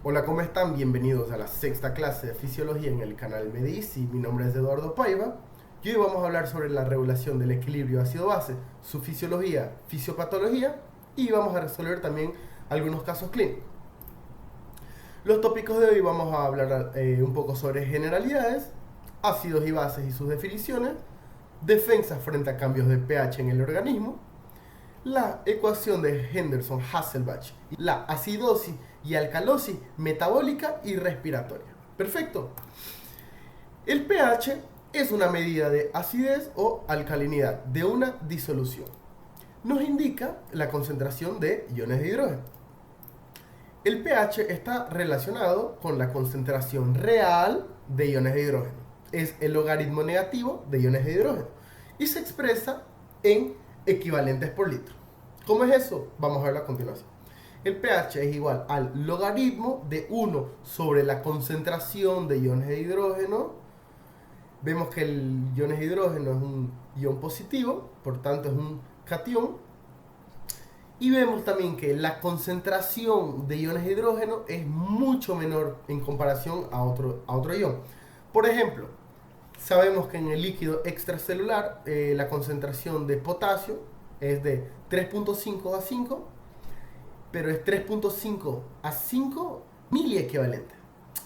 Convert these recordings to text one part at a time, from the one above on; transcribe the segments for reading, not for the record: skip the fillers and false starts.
Hola, ¿cómo están? Bienvenidos a la sexta clase de Fisiología en el canal Medici. Mi nombre es Eduardo Paiva y hoy vamos a hablar sobre la regulación del equilibrio ácido-base, su fisiología, fisiopatología y vamos a resolver también algunos casos clínicos. Los tópicos de hoy vamos a hablar un poco sobre generalidades, ácidos y bases y sus definiciones, defensas frente a cambios de pH en el organismo, la ecuación de Henderson-Hasselbalch, la acidosis y alcalosis metabólica y respiratoria. Perfecto. El pH es una medida de acidez o alcalinidad de una disolución. Nos indica la concentración de iones de hidrógeno. El pH está relacionado con la concentración real de iones de hidrógeno. Es el logaritmo negativo de iones de hidrógeno y se expresa en equivalentes por litro. ¿Cómo es eso? Vamos a verlo a continuación. El pH es igual al logaritmo de 1 sobre la concentración de iones de hidrógeno. Vemos que el iones de hidrógeno es un ion positivo, por tanto es un catión. Y vemos también que la concentración de iones de hidrógeno es mucho menor en comparación a otro ion. Por ejemplo, sabemos que en el líquido extracelular la concentración de potasio es de 3.5 a 5, pero es 3.5 a 5 miliequivalentes.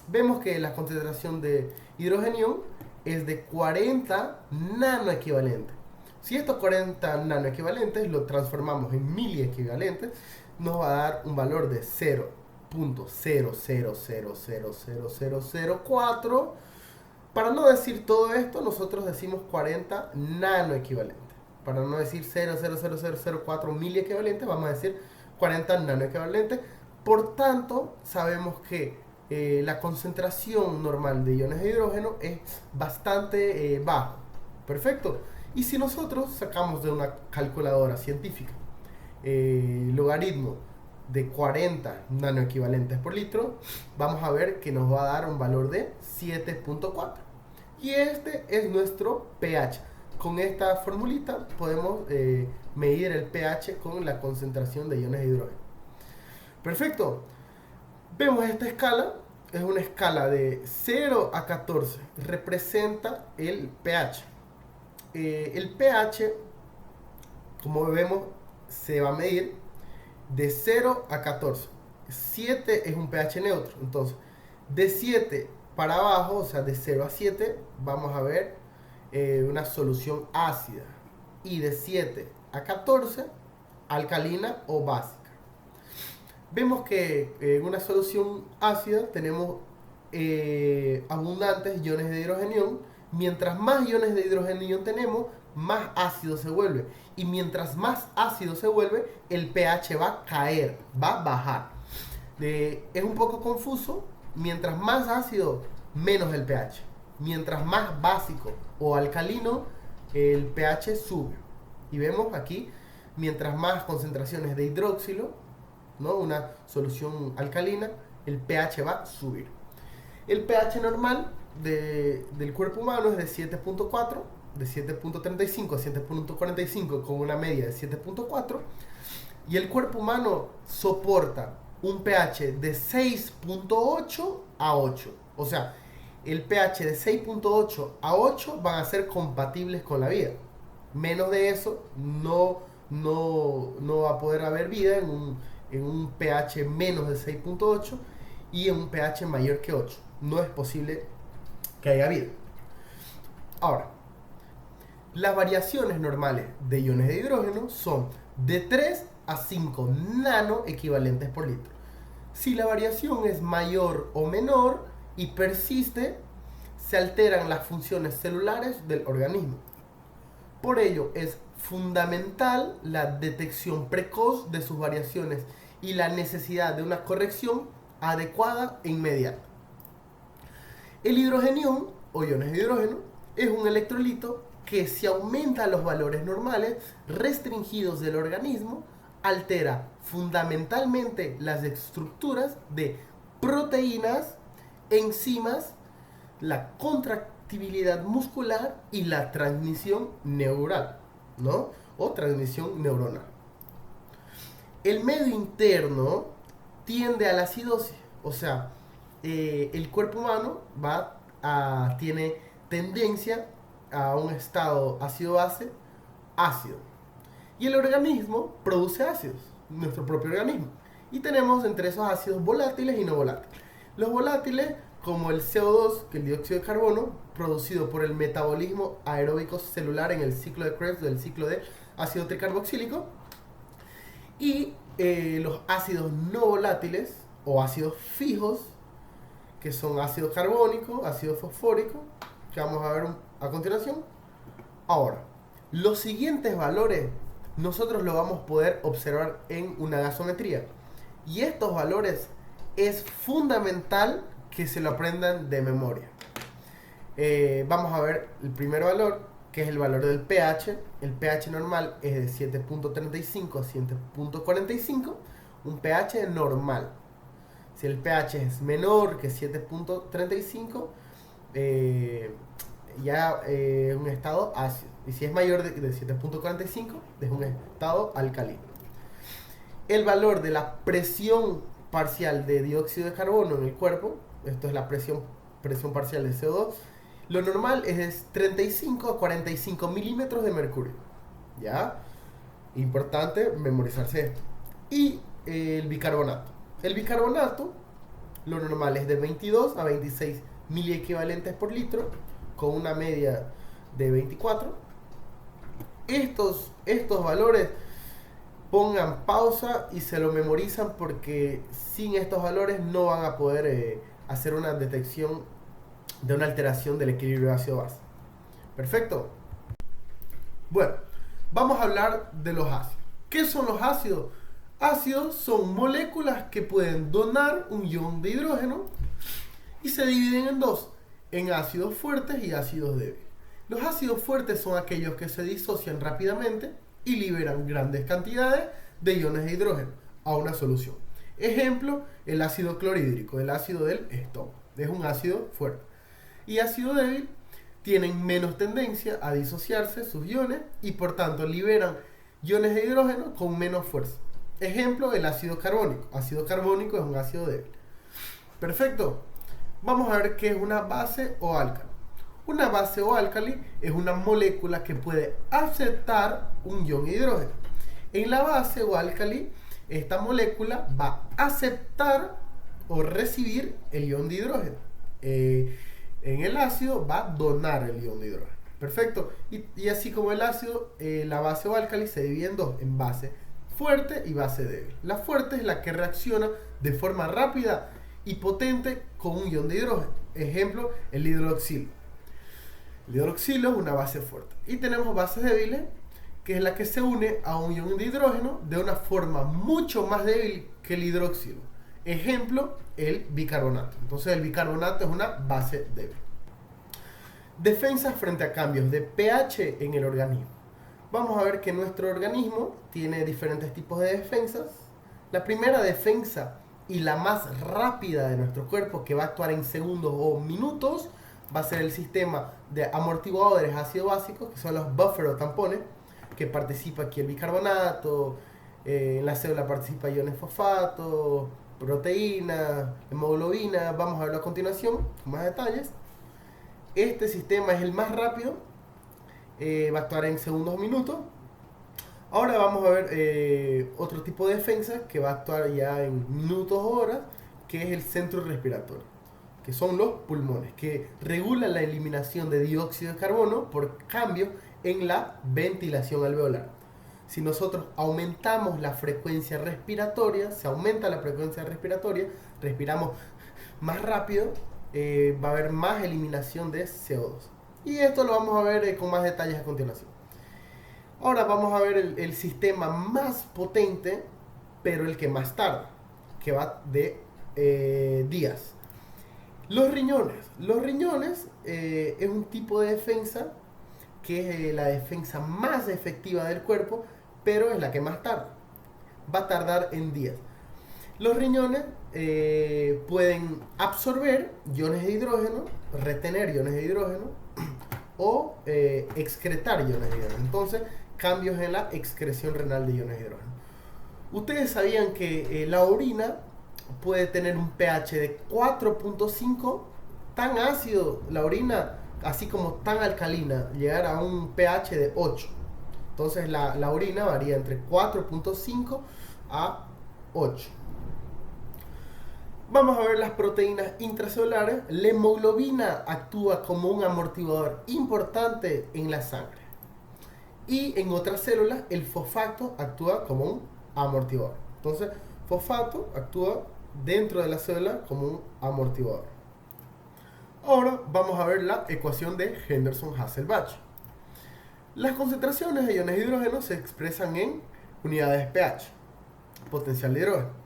Vemos que la concentración de hidrogenio es de 40 nanoequivalentes. Si estos 40 nanoequivalentes lo transformamos en miliequivalentes, nos va a dar un valor de 0.00000004. Para no decir todo esto, nosotros decimos 40 nanoequivalentes. Para no decir 0.000004 miliequivalentes, vamos a decir 40 nanoequivalentes. Por tanto, sabemos que la concentración normal de iones de hidrógeno es bastante baja. Perfecto. Y si nosotros sacamos de una calculadora científica logaritmo de 40 nanoequivalentes por litro, vamos a ver que nos va a dar un valor de 7.4. Y este es nuestro pH. Con esta formulita podemos medir el pH con la concentración de iones de hidrógeno. Perfecto. Vemos esta escala, es una escala de 0 a 14, representa el pH. El pH, como vemos, se va a medir de 0 a 14. 7 es un pH neutro, entonces de 7 para abajo, o sea de 0 a 7, vamos a ver una solución ácida. Y de 7 a 14, alcalina o básica. Vemos que en una solución ácida tenemos abundantes iones de hidrogenio. Mientras más iones de hidrogenio tenemos, más ácido se vuelve. Y mientras más ácido se vuelve, el pH va a caer, va a bajar. Es un poco confuso. Mientras más ácido, menos el pH. Mientras más básico o alcalino, el pH sube. Y vemos aquí, mientras más concentraciones de hidróxilo, ¿no? Una solución alcalina, el pH va a subir. El pH normal del cuerpo humano es de 7.4, de 7.35 a 7.45 con una media de 7.4, y el cuerpo humano soporta un pH de 6.8 a 8. O sea, el pH de 6.8 a 8 van a ser compatibles con la vida. Menos de eso no va a poder haber vida en un pH menos de 6.8 y en un pH mayor que 8. No es posible que haya vida. Ahora, las variaciones normales de iones de hidrógeno son de 3 a 5 nanoequivalentes por litro. Si la variación es mayor o menor y persiste, se alteran las funciones celulares del organismo. Por ello, es fundamental la detección precoz de sus variaciones y la necesidad de una corrección adecuada e inmediata. El hidrogenión o iones de hidrógeno es un electrolito que, si aumenta los valores normales restringidos del organismo, altera fundamentalmente las estructuras de proteínas, enzimas, la contractibilidad muscular y la transmisión neural, ¿no? O transmisión neuronal. El medio interno tiende a la acidosis, O sea, el cuerpo humano tiene tendencia a un estado ácido-base ácido. Y el organismo produce ácidos, nuestro propio organismo. Y tenemos entre esos ácidos volátiles y no volátiles. Los volátiles, como el CO2, que es el dióxido de carbono, producido por el metabolismo aeróbico celular en el ciclo de Krebs, del ciclo de ácido tricarboxílico. Y los ácidos no volátiles o ácidos fijos, que son ácido carbónico, ácido fosfórico, que vamos a ver a continuación. Ahora, los siguientes valores nosotros lo vamos a poder observar en una gasometría. Y estos valores es fundamental que se lo aprendan de memoria. Vamos a ver el primer valor, que es el valor del pH. El pH normal es de 7.35 a 7.45, un pH normal. Si el pH es menor que 7.35, ya es un estado ácido. Y si es mayor de 7.45, es un estado alcalino. El valor de la presión parcial de dióxido de carbono en el cuerpo, esto es la presión parcial de CO2, lo normal es de 35 a 45 milímetros de mercurio. ¿Ya? Importante memorizarse esto. Y el bicarbonato. El bicarbonato, lo normal es de 22 a 26 miliequivalentes por litro, con una media de 24. Estos valores, pongan pausa y se lo memorizan, porque sin estos valores no van a poder hacer una detección de una alteración del equilibrio ácido-base. Perfecto. Bueno, vamos a hablar de los ácidos. ¿Qué son los ácidos? Ácidos son moléculas que pueden donar un ion de hidrógeno y se dividen en dos, en ácidos fuertes y ácidos débiles. Los ácidos fuertes son aquellos que se disocian rápidamente y liberan grandes cantidades de iones de hidrógeno a una solución. Ejemplo, el ácido clorhídrico, el ácido del estómago, es un ácido fuerte. Y ácido débil tienen menos tendencia a disociarse sus iones y por tanto liberan iones de hidrógeno con menos fuerza. Ejemplo, el ácido carbónico. Ácido carbónico es un ácido débil. Perfecto. Vamos a ver qué es una base o álcali. Una base o álcali es una molécula que puede aceptar un ion de hidrógeno. En la base o álcali, esta molécula va a aceptar o recibir el ion de hidrógeno. En el ácido va a donar el ion de hidrógeno. Perfecto. Y así como el ácido, la base o álcali se divide en dos, en base fuerte y base débil. La fuerte es la que reacciona de forma rápida y potente con un ion de hidrógeno. Ejemplo, el hidroxilo. El hidroxilo es una base fuerte. Y tenemos bases débiles, que es la que se une a un ion de hidrógeno de una forma mucho más débil que el hidroxilo. Ejemplo, el bicarbonato. Entonces el bicarbonato es una base débil. Defensas frente a cambios de pH en el organismo. Vamos a ver que nuestro organismo tiene diferentes tipos de defensas. La primera defensa y la más rápida de nuestro cuerpo, que va a actuar en segundos o minutos, va a ser el sistema de amortiguadores ácido-básicos, que son los buffer o tampones, que participa aquí el bicarbonato, en la célula participa iones fosfato, proteína, hemoglobina. Vamos a verlo a continuación con más detalles. Este sistema es el más rápido, va a actuar en segundos o minutos. Ahora vamos a ver otro tipo de defensa que va a actuar ya en minutos o horas, que es el centro respiratorio, que son los pulmones, que regulan la eliminación de dióxido de carbono por cambio en la ventilación alveolar. Si nosotros aumentamos la frecuencia respiratoria, se aumenta la frecuencia respiratoria, respiramos más rápido, va a haber más eliminación de CO2. Y esto lo vamos a ver con más detalles a continuación. Ahora vamos a ver el sistema más potente, pero el que más tarda, que va de días. Los riñones. Los riñones es un tipo de defensa que es la defensa más efectiva del cuerpo, pero es la que más tarda. Va a tardar en días. Los riñones pueden absorber iones de hidrógeno, retener iones de hidrógeno o excretar iones de hidrógeno. Entonces, cambios en la excreción renal de iones de hidrógeno. Ustedes sabían que la orina puede tener un pH de 4.5, tan ácido la orina, así como tan alcalina, llegar a un pH de 8. Entonces la orina varía entre 4.5 a 8. Vamos a ver las proteínas intracelulares. La hemoglobina actúa como un amortiguador importante en la sangre. Y en otras células, el fosfato actúa como un amortiguador. Entonces, fosfato actúa dentro de la célula como un amortiguador. Ahora vamos a ver la ecuación de Henderson-Hasselbalch. Las concentraciones de iones de hidrógeno se expresan en unidades pH, potencial de hidrógeno.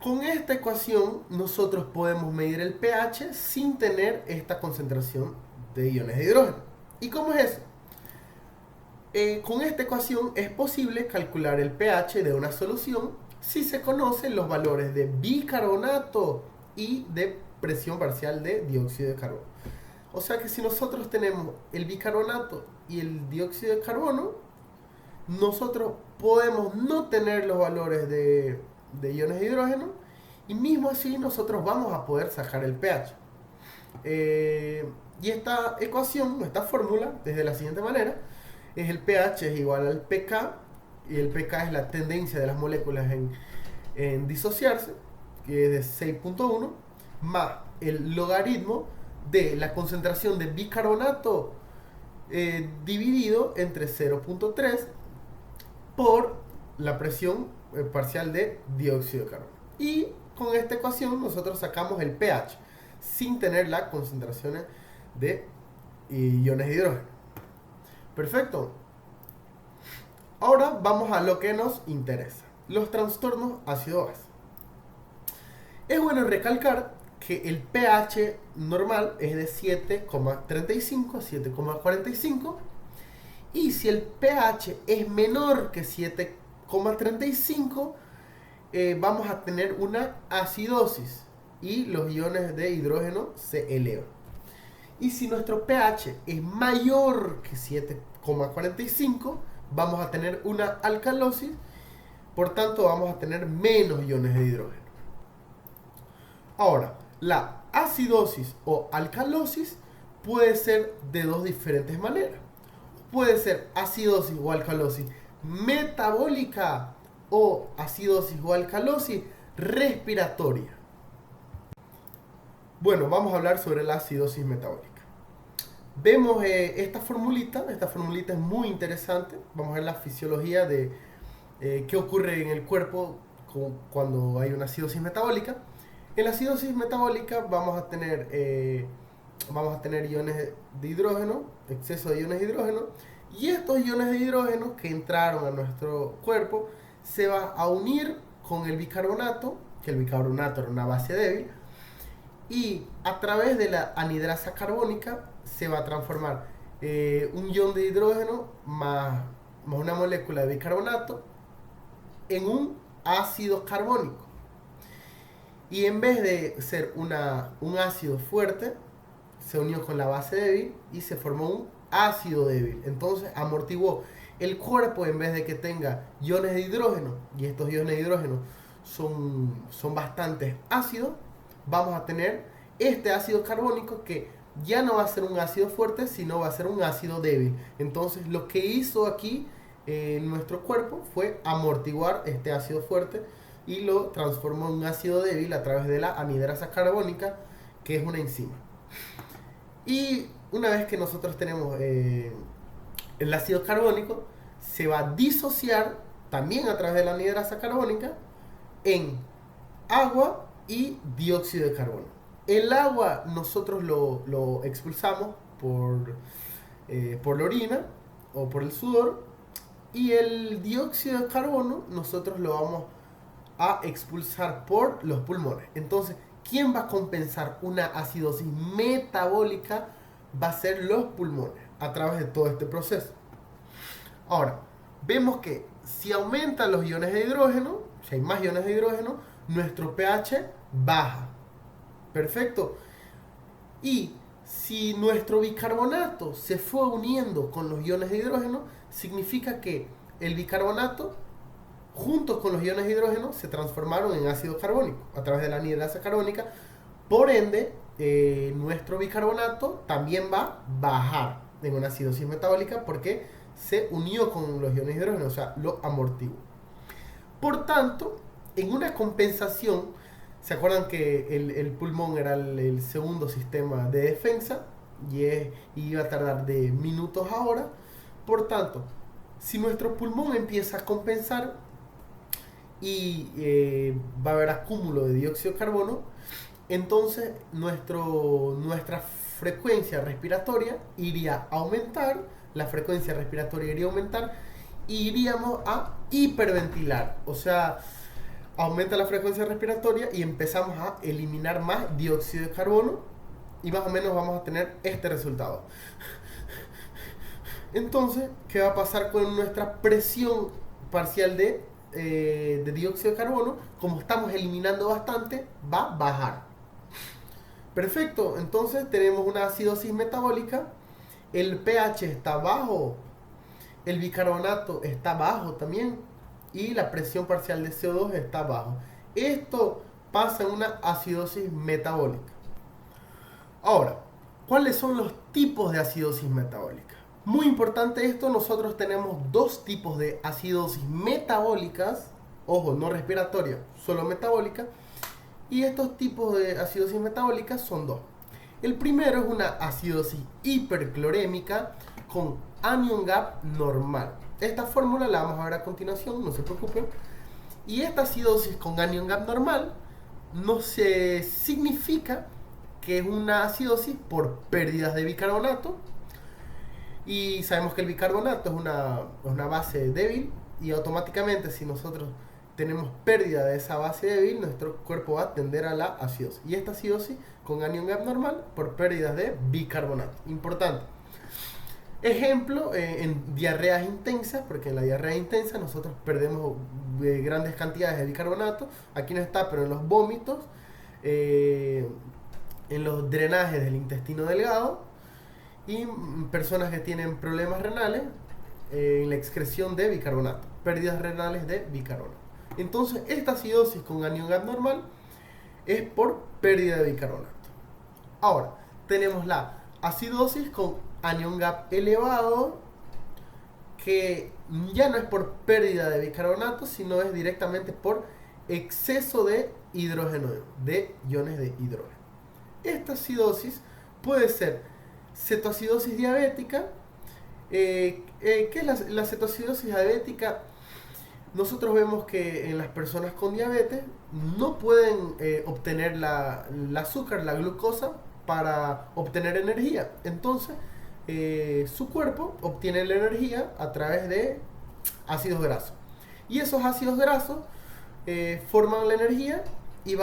Con esta ecuación nosotros podemos medir el pH sin tener esta concentración de iones de hidrógeno. ¿Y cómo es eso? Con esta ecuación es posible calcular el pH de una solución si se conocen los valores de bicarbonato y de presión parcial de dióxido de carbono. O sea que si nosotros tenemos el bicarbonato y el dióxido de carbono, nosotros podemos no tener los valores de iones de hidrógeno y mismo así nosotros vamos a poder sacar el pH. Y esta ecuación, esta fórmula, es de la siguiente manera. Es el pH es igual al pK, y el pK es la tendencia de las moléculas en disociarse, que es de 6.1, más el logaritmo de la concentración de bicarbonato dividido entre 0.3 por la presión parcial de dióxido de carbono. Y con esta ecuación nosotros sacamos el pH sin tener las concentraciones de iones de hidrógeno. Perfecto. Ahora vamos a lo que nos interesa: los trastornos ácido-base. Es bueno recalcar que el pH normal es de 7,35 a 7,45, y si el pH es menor que 7,35, vamos a tener una acidosis y los iones de hidrógeno se elevan. Y si nuestro pH es mayor que 7,45, vamos a tener una alcalosis, por tanto vamos a tener menos iones de hidrógeno. Ahora, la acidosis o alcalosis puede ser de dos diferentes maneras. Puede ser acidosis o alcalosis metabólica o acidosis o alcalosis respiratoria. Bueno, vamos a hablar sobre la acidosis metabólica. Vemos esta formulita es muy interesante. Vamos a ver la fisiología de qué ocurre en el cuerpo cuando hay una acidosis metabólica. En la acidosis metabólica vamos a tener iones de hidrógeno, exceso de iones de hidrógeno, y estos iones de hidrógeno que entraron a nuestro cuerpo se va a unir con el bicarbonato, que el bicarbonato era una base débil, y a través de la anhidrasa carbónica se va a transformar un ion de hidrógeno más una molécula de bicarbonato en un ácido carbónico. Y en vez de ser un ácido fuerte, se unió con la base débil y se formó un ácido débil. Entonces amortiguó el cuerpo. En vez de que tenga iones de hidrógeno, y estos iones de hidrógeno son bastante ácidos, vamos a tener este ácido carbónico que ya no va a ser un ácido fuerte, sino va a ser un ácido débil. Entonces lo que hizo aquí en nuestro cuerpo fue amortiguar este ácido fuerte y lo transformó en un ácido débil a través de la anhidrasa carbónica, que es una enzima. Y una vez que nosotros tenemos el ácido carbónico, se va a disociar también a través de la anhidrasa carbónica en agua y dióxido de carbono. El agua nosotros lo expulsamos por la orina o por el sudor, y el dióxido de carbono nosotros lo vamos a expulsar por los pulmones. Entonces, ¿quién va a compensar una acidosis metabólica? Va a ser los pulmones a través de todo este proceso. Ahora, vemos que si aumentan los iones de hidrógeno, si hay más iones de hidrógeno, nuestro pH baja. Perfecto. Y si nuestro bicarbonato se fue uniendo con los iones de hidrógeno, significa que el bicarbonato juntos con los iones de hidrógeno se transformaron en ácido carbónico a través de la anhidrasa carbónica. Por ende, nuestro bicarbonato también va a bajar en una acidosis metabólica porque se unió con los iones de hidrógeno, o sea, lo amortiguó. Por tanto, en una compensación, ¿se acuerdan que el pulmón era el segundo sistema de defensa y iba a tardar de minutos a horas? Por tanto, si nuestro pulmón empieza a compensar y va a haber acúmulo de dióxido de carbono, entonces nuestra frecuencia respiratoria iría a aumentar, la frecuencia respiratoria iría a aumentar y iríamos a hiperventilar, o sea, aumenta la frecuencia respiratoria y empezamos a eliminar más dióxido de carbono y más o menos vamos a tener este resultado. Entonces, ¿qué va a pasar con nuestra presión parcial de dióxido de carbono? Como estamos eliminando bastante, va a bajar. Perfecto, entonces tenemos una acidosis metabólica, el pH está bajo, el bicarbonato está bajo también y la presión parcial de CO2 está bajo. Esto pasa en una acidosis metabólica. Ahora, ¿cuáles son los tipos de acidosis metabólica? Muy importante esto, nosotros tenemos dos tipos de acidosis metabólicas, ojo, no respiratoria, solo metabólica, y estos tipos de acidosis metabólicas son dos. El primero es una acidosis hiperclorémica con anion gap normal. Esta fórmula la vamos a ver a continuación, no se preocupen. Y esta acidosis con anion gap normal no se significa que es una acidosis por pérdidas de bicarbonato. Y sabemos que el bicarbonato es una base débil y automáticamente si nosotros tenemos pérdida de esa base débil, nuestro cuerpo va a tender a la acidosis. Y esta acidosis con anion gap normal por pérdidas de bicarbonato. Importante. Ejemplo, en diarreas intensas, porque en la diarrea intensa nosotros perdemos grandes cantidades de bicarbonato. Aquí no está, pero en los vómitos, en los drenajes del intestino delgado y personas que tienen problemas renales, en la excreción de bicarbonato, pérdidas renales de bicarbonato. Entonces, esta acidosis con anion gap normal es por pérdida de bicarbonato. Ahora, tenemos la acidosis con anion gap elevado, que ya no es por pérdida de bicarbonato, sino es directamente por exceso de hidrógeno, de iones de hidrógeno. Esta acidosis puede ser cetoacidosis diabética. ¿Qué es la cetoacidosis diabética? Nosotros vemos que en las personas con diabetes no pueden obtener el azúcar, la glucosa, para obtener energía. Entonces, su cuerpo obtiene la energía a través de ácidos grasos. Y esos ácidos grasos forman la energía y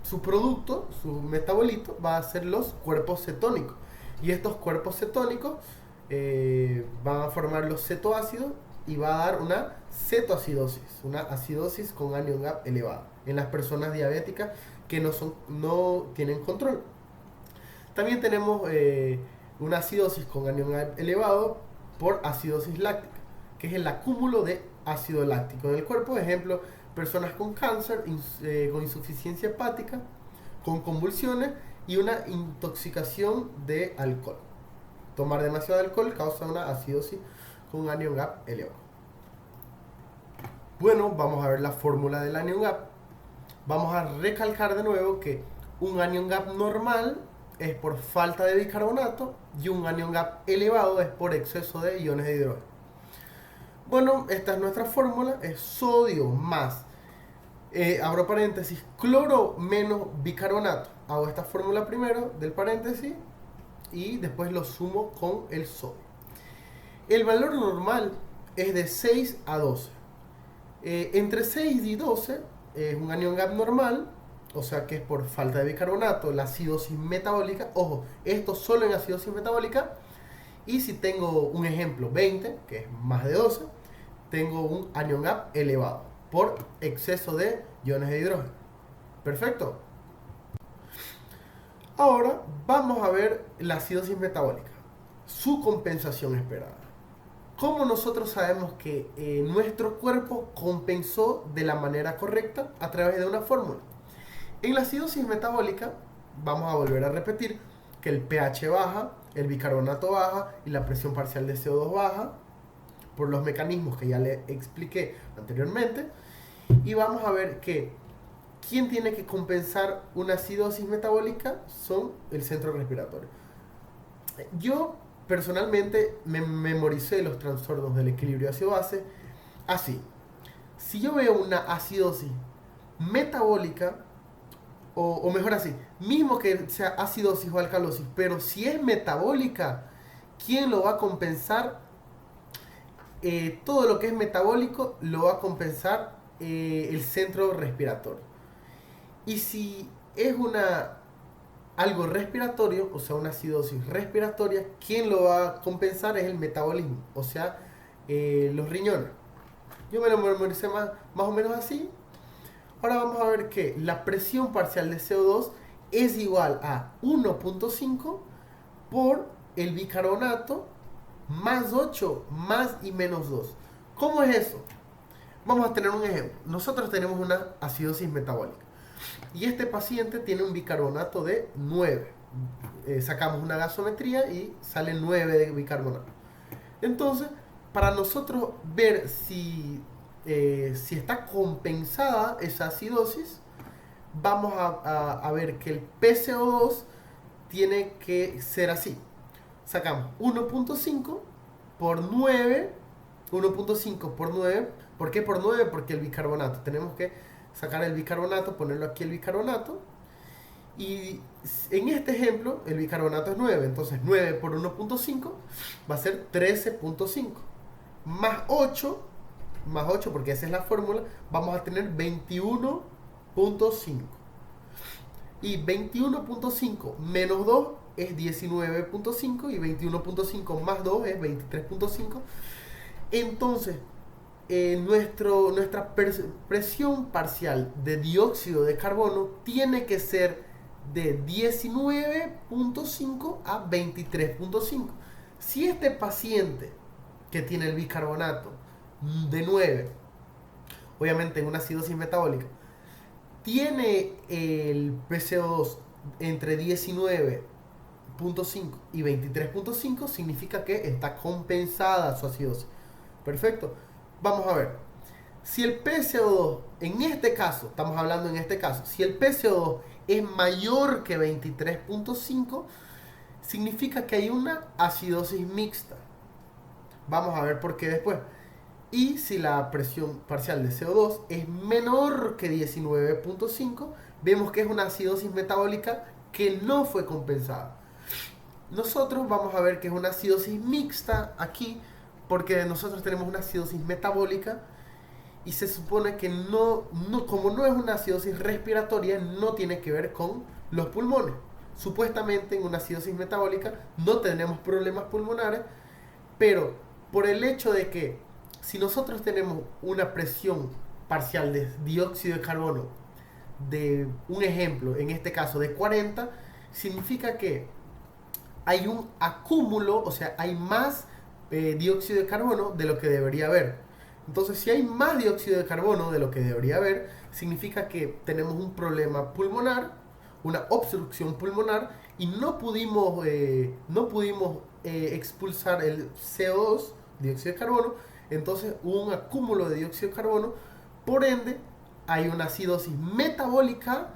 su producto, su metabolito, va a ser los cuerpos cetónicos. Y estos cuerpos cetónicos van a formar los cetoácidos y va a dar una cetoacidosis, una acidosis con anion gap elevado en las personas diabéticas que no tienen control. También tenemos una acidosis con anion gap elevado por acidosis láctica, que es el acúmulo de ácido láctico en el cuerpo. Ejemplo, personas con cáncer, con insuficiencia hepática, con convulsiones y una intoxicación de alcohol. Tomar demasiado alcohol causa una acidosis con anion gap elevado. Bueno, vamos a ver la fórmula del anion gap. Vamos a recalcar de nuevo que un anion gap normal es por falta de bicarbonato y un anion gap elevado es por exceso de iones de hidrógeno. Bueno, esta es nuestra fórmula, es sodio más, abro paréntesis, cloro menos bicarbonato. Hago esta fórmula primero del paréntesis y después lo sumo con el sodio. El valor normal es de 6 a 12. Entre 6 y 12 es un anion gap normal, o sea que es por falta de bicarbonato, la acidosis metabólica. Ojo, esto solo en acidosis metabólica. Y si tengo un ejemplo 20, que es más de 12, tengo un anion gap elevado por exceso de iones de hidrógeno. Perfecto. Ahora vamos a ver la acidosis metabólica, su compensación esperada. ¿Cómo nosotros sabemos que nuestro cuerpo compensó de la manera correcta? A través de una fórmula. En la acidosis metabólica, vamos a volver a repetir que el pH baja, el bicarbonato baja y la presión parcial de CO2 baja, por los mecanismos que ya le expliqué anteriormente. Y vamos a ver que ¿quién tiene que compensar una acidosis metabólica? Son el centro respiratorio. Yo personalmente me memoricé los trastornos del equilibrio ácido-base así. Si yo veo una acidosis metabólica, o mejor así, mismo que sea acidosis o alcalosis, pero si es metabólica, ¿quién lo va a compensar? Todo lo que es metabólico lo va a compensar el centro respiratorio. Y si es algo respiratorio, o sea, una acidosis respiratoria, ¿quién lo va a compensar? Es el metabolismo, o sea, los riñones. Yo me lo memoricé más o menos así. Ahora vamos a ver que la presión parcial de CO2 es igual a 1.5 por el bicarbonato más 8 más y menos 2. ¿Cómo es eso? Vamos a tener un ejemplo. Nosotros tenemos una acidosis metabólica y este paciente tiene un bicarbonato de 9. Sacamos una gasometría y sale 9 de bicarbonato. Entonces, para nosotros ver si está compensada esa acidosis, vamos a ver que el PCO2 tiene que ser así. Sacamos 1.5 por 9. 1.5 por 9. ¿Por qué por 9? Porque el bicarbonato. Tenemos que sacar el bicarbonato, ponerlo aquí el bicarbonato. Y en este ejemplo, el bicarbonato es 9. Entonces 9 por 1.5 va a ser 13.5. Más 8, porque esa es la fórmula, vamos a tener 21.5. Y 21.5 menos 2 es 19.5 y 21.5 más 2 es 23.5. Entonces, nuestra presión parcial de dióxido de carbono tiene que ser de 19.5 a 23.5. Si este paciente que tiene el bicarbonato de 9, obviamente en una acidosis metabólica, tiene el PCO2 entre 19.5 y 23.5, significa que está compensada su acidosis. Perfecto. Vamos a ver. Si el PCO2, en este caso, estamos hablando en este caso, si el PCO2 es mayor que 23.5, significa que hay una acidosis mixta. Vamos a ver por qué después. Y si la presión parcial de CO2 es menor que 19.5, vemos que es una acidosis metabólica que no fue compensada. Nosotros vamos a ver que es una acidosis mixta aquí, porque nosotros tenemos una acidosis metabólica y se supone que como no es una acidosis respiratoria, no tiene que ver con los pulmones. Supuestamente en una acidosis metabólica no tenemos problemas pulmonares, pero por el hecho de que si nosotros tenemos una presión parcial de dióxido de carbono de un ejemplo, en este caso de 40, significa que hay un acúmulo, o sea, hay más dióxido de carbono de lo que debería haber. Entonces, si hay más dióxido de carbono de lo que debería haber, significa que tenemos un problema pulmonar, una obstrucción pulmonar, y no pudimos expulsar el CO2, dióxido de carbono. Entonces hubo un acúmulo de dióxido de carbono, por ende hay una acidosis metabólica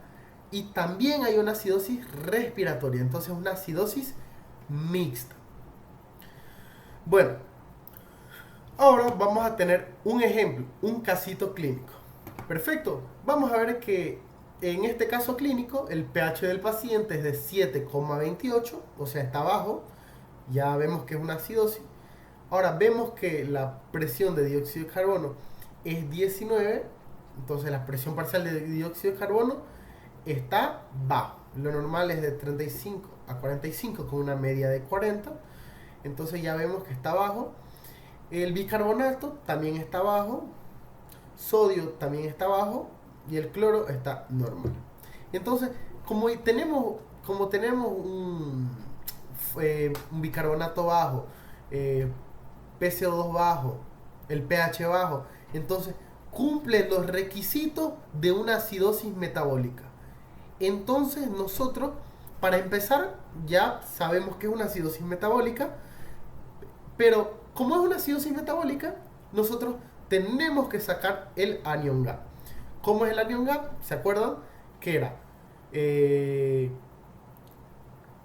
y también hay una acidosis respiratoria. Entonces una acidosis mixta. Bueno, ahora vamos a tener un ejemplo, un casito clínico. Perfecto. Vamos a ver que en este caso clínico el pH del paciente es de 7,28, o sea, está bajo. Ya vemos que es una acidosis. Ahora vemos que la presión de dióxido de carbono es 19, entonces la presión parcial de dióxido de carbono está bajo. Lo normal es de 35 a 45 con una media de 40, entonces ya vemos que está bajo. El bicarbonato también está bajo, sodio también está bajo y el cloro está normal. Entonces, como tenemos un bicarbonato bajo, PCO2 bajo, el pH bajo. Entonces, cumple los requisitos de una acidosis metabólica. Entonces, nosotros, para empezar, ya sabemos que es una acidosis metabólica, pero como es una acidosis metabólica, nosotros tenemos que sacar el anion gap. ¿Cómo es el anion gap? ¿Se acuerdan? Que era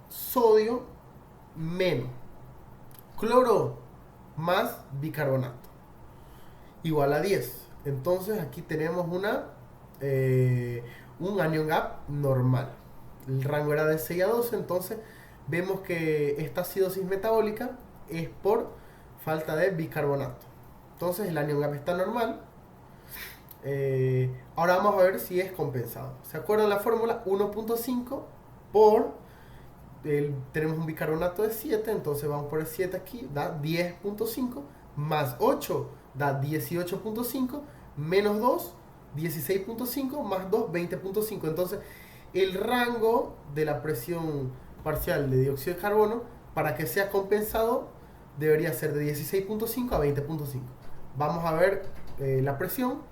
sodio menos cloro más bicarbonato igual a 10. Entonces aquí tenemos un anion gap normal. El rango era de 6 a 12, entonces vemos que esta acidosis metabólica es por falta de bicarbonato. Entonces el anion gap está normal. Ahora vamos a ver si es compensado. ¿Se acuerdan la fórmula? 1.5 por tenemos un bicarbonato de 7, entonces vamos por el 7 aquí, da 10.5, más 8 da 18.5, menos 2, 16.5, más 2, 20.5. Entonces, el rango de la presión parcial de dióxido de carbono, para que sea compensado, debería ser de 16.5 a 20.5. Vamos a ver la presión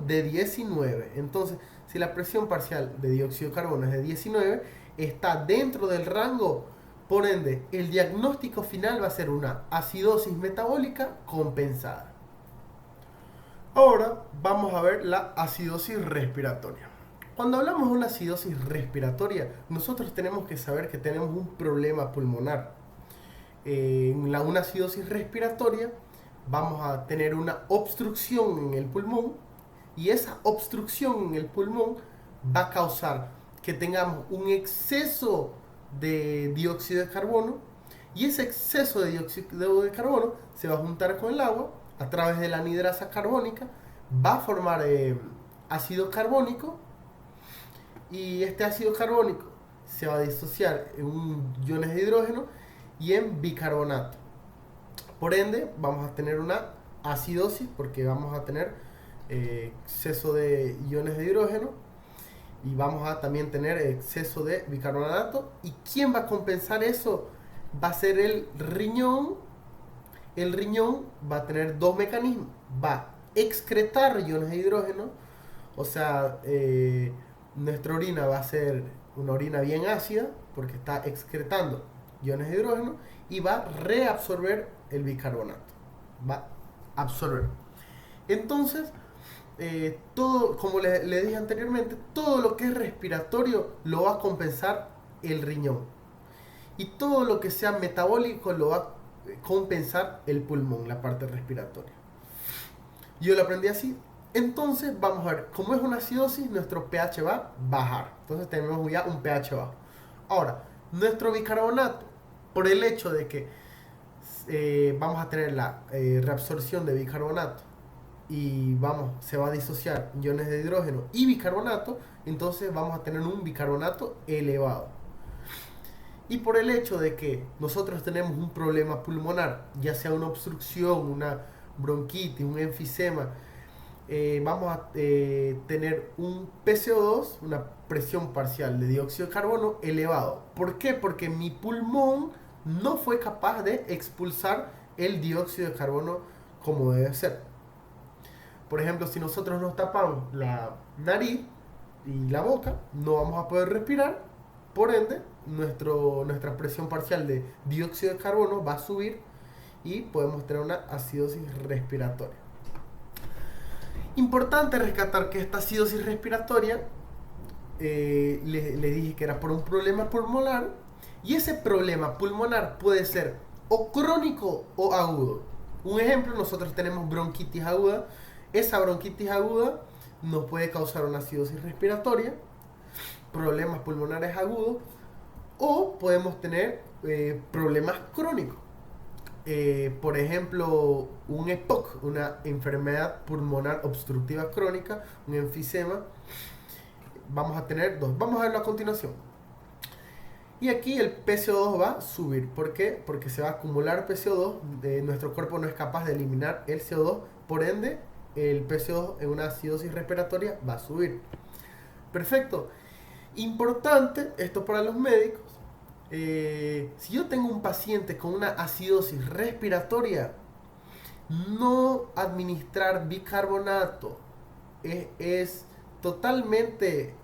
de 19. Entonces, si la presión parcial de dióxido de carbono es de 19, está dentro del rango, por ende, el diagnóstico final va a ser una acidosis metabólica compensada. Ahora vamos a ver la acidosis respiratoria. Cuando hablamos de una acidosis respiratoria, nosotros tenemos que saber que tenemos un problema pulmonar. En una acidosis respiratoria vamos a tener una obstrucción en el pulmón, y esa obstrucción en el pulmón va a causar que tengamos un exceso de dióxido de carbono, y ese exceso de dióxido de carbono se va a juntar con el agua a través de la anhidrasa carbónica, va a formar ácido carbónico, y este ácido carbónico se va a disociar en iones de hidrógeno y en bicarbonato. Por ende, vamos a tener una acidosis porque vamos a tener exceso de iones de hidrógeno, y vamos a también tener exceso de bicarbonato. ¿Y quién va a compensar eso? Va a ser el riñón. El riñón va a tener dos mecanismos. Va a excretar iones de hidrógeno, o sea, nuestra orina va a ser una orina bien ácida porque está excretando iones de hidrógeno, y va a reabsorber el bicarbonato. Va a absorber. Entonces, todo, como le dije anteriormente, todo lo que es respiratorio lo va a compensar el riñón, y todo lo que sea metabólico lo va a compensar el pulmón, la parte respiratoria. Yo lo aprendí así. Entonces vamos a ver, como es una acidosis, nuestro pH va a bajar. Entonces tenemos ya un pH bajo. Ahora, nuestro bicarbonato, por el hecho de que vamos a tener la reabsorción de bicarbonato, y se va a disociar iones de hidrógeno y bicarbonato, entonces vamos a tener un bicarbonato elevado. Y por el hecho de que nosotros tenemos un problema pulmonar, ya sea una obstrucción, una bronquitis, un enfisema, vamos a tener un PCO2, una presión parcial de dióxido de carbono elevado. ¿Por qué? Porque mi pulmón no fue capaz de expulsar el dióxido de carbono como debe ser. Por ejemplo, si nosotros nos tapamos la nariz y la boca, no vamos a poder respirar. Por ende, nuestra presión parcial de dióxido de carbono va a subir y podemos tener una acidosis respiratoria. Importante rescatar que esta acidosis respiratoria, le dije que era por un problema pulmonar, y ese problema pulmonar puede ser o crónico o agudo. Un ejemplo, nosotros tenemos bronquitis aguda. Esa bronquitis aguda nos puede causar una acidosis respiratoria, problemas pulmonares agudos, o podemos tener problemas crónicos. Por ejemplo, un EPOC, una enfermedad pulmonar obstructiva crónica, un enfisema. Vamos a tener dos. Vamos a verlo a continuación. Y aquí el PCO2 va a subir. ¿Por qué? Porque se va a acumular PCO2. Nuestro cuerpo no es capaz de eliminar el CO2. Por ende, el PCO2 en una acidosis respiratoria va a subir. Perfecto. Importante, esto para los médicos. Si yo tengo un paciente con una acidosis respiratoria, no administrar bicarbonato es totalmente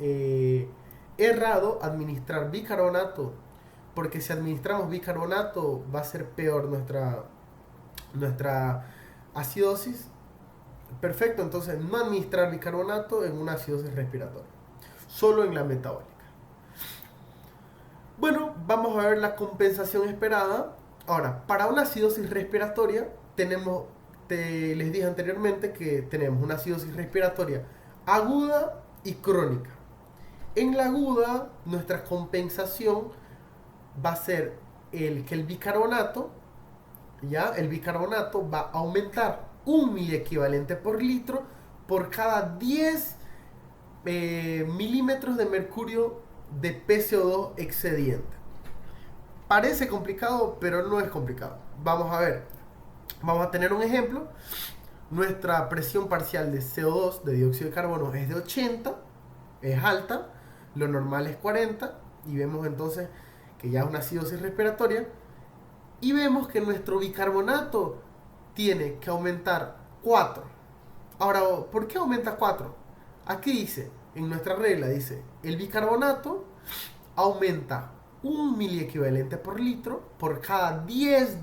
errado administrar bicarbonato, porque si administramos bicarbonato va a ser peor nuestra acidosis. Perfecto, entonces no administrar bicarbonato en una acidosis respiratoria, solo en la metabólica. Bueno, vamos a ver la compensación esperada. Ahora, para una acidosis respiratoria les dije anteriormente que tenemos una acidosis respiratoria aguda y crónica. En la aguda, nuestra compensación va a ser que el bicarbonato va a aumentar 1 miliequivalente por litro por cada 10 milímetros de mercurio de PCO2 excediente. Parece complicado, pero no es complicado. Vamos a ver. Vamos a tener un ejemplo. Nuestra presión parcial de CO2, de dióxido de carbono, es de 80, es alta, lo normal es 40, y vemos entonces que ya es una acidosis respiratoria, y vemos que nuestro bicarbonato tiene que aumentar 4. Ahora, ¿por qué aumenta 4? Aquí dice, en nuestra regla dice, el bicarbonato aumenta 1 miliequivalente por litro por cada 10